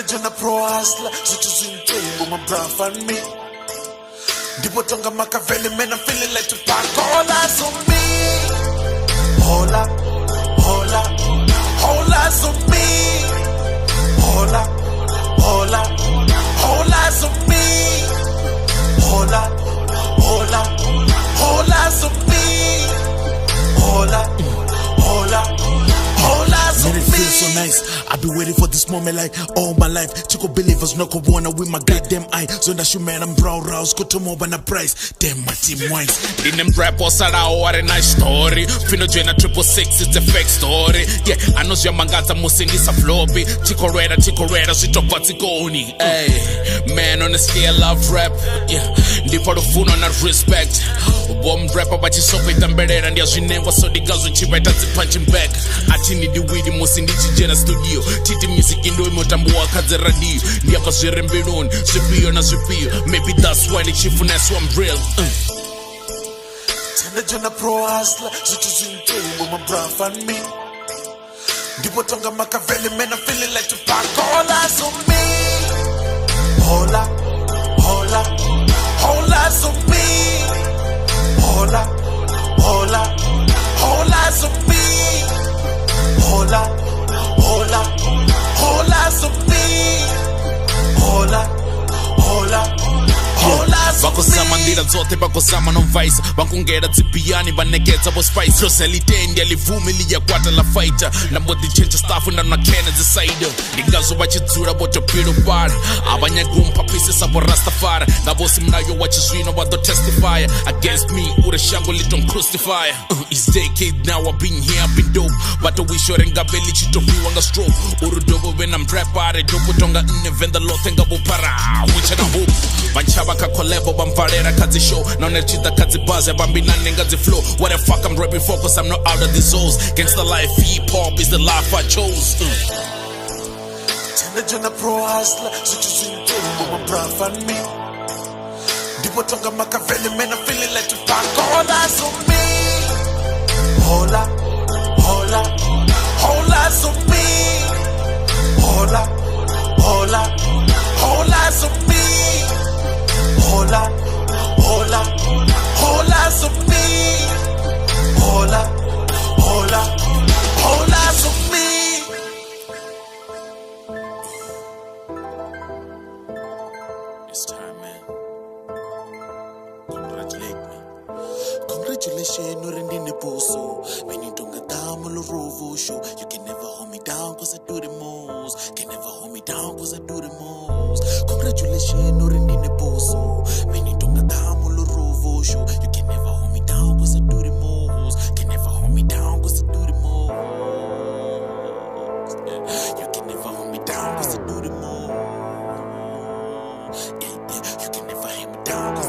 Jana pro hustler, zithu zintengo my bruv and me. Ndipo tonga Machiavelli, man, I'm feeling like Tupac. All eyes on me. Hola, hola, all eyes on me. Hola, hola, all eyes on me. Hola, hola, all eyes on me. Hola, hola, all eyes on me. Man, it feels so nice. I've been waiting for this moment like all my life. Chico believers no corona with my goddamn eye. So that you man I'm brow rouse go to more than a price. Damn my team wines. In them rap or sada or a nice story. Fino Jena 666, it's a fake story. Yeah, I know your mangata musingisa floppy. Chico Reda, sito patigoni. Hey, man on the scale of rap. Yeah, the for the phone on that respect. Bomb rapper but you so quick and better and there's your name was so the girls with you better to punching back. I think the way the musingisi Jena studio. Titi music in the motamboa kaze radio. Ndiaka zirembelon, zipio na zipio. Maybe that's why the chief finesse I'm real. Jana pro hustler, zithu zintengo my bruv and me. Ndipo tonga Machiavelli, man, I'm feeling like Tupac. All eyes on me. Hola, hola, all eyes on me. Hola, hola, all eyes on me. Hola, hola, all eyes on me. Hola, hola, all eyes on me. Bakosama ndira zote bakosama no vice. Bakungera zipiani banekeza bo spice. Roselitendi alivumilia kwata la fighter. Na mbodi change staff na na kena decide. Ingazo bachitsura boto piro bar. Abanyagumpa pieces abo rastafari. Ngabosi mnayo wachizwino wado testify against me ure shango liton crucify. It's decade now I've been here I've been dope. But we sure ngabeli chito viwanga stroke. Urudogo when I'm rap are dopo tonga venda lote ngabo para. Which I hope. Banchaba ka kolebo bamparera kazi show. Now nechita kazi buzz bambina nengazi flow. What the fuck I'm rapping for cause I'm not out of the zones. Gangsta life hip hop is the life I chose. Jana pro hustler, zithu zintengo my bruv and me. Ndipo tonga Machiavelli, man, I'm feeling like Tupac. All eyes on me. Hola, hola, all eyes on me. Hola, hola, all eyes on me. Hola, hola, all eyes on me. Hola, hola, all eyes on me. It's time, man. Congratulate me. Congratulations, Norendine Boso. When you don't get down, Rovo show. You can never hold me down cause I do the most. Can never hold me down cause I do the most. Congratulations, Norendine Boso. When you don't get down, Rovo show. You can never hold me down cause I do the most. Can never hold me down cause I do the most. You can never hold me down cause I do the most. Yeah, you can never hold me down cause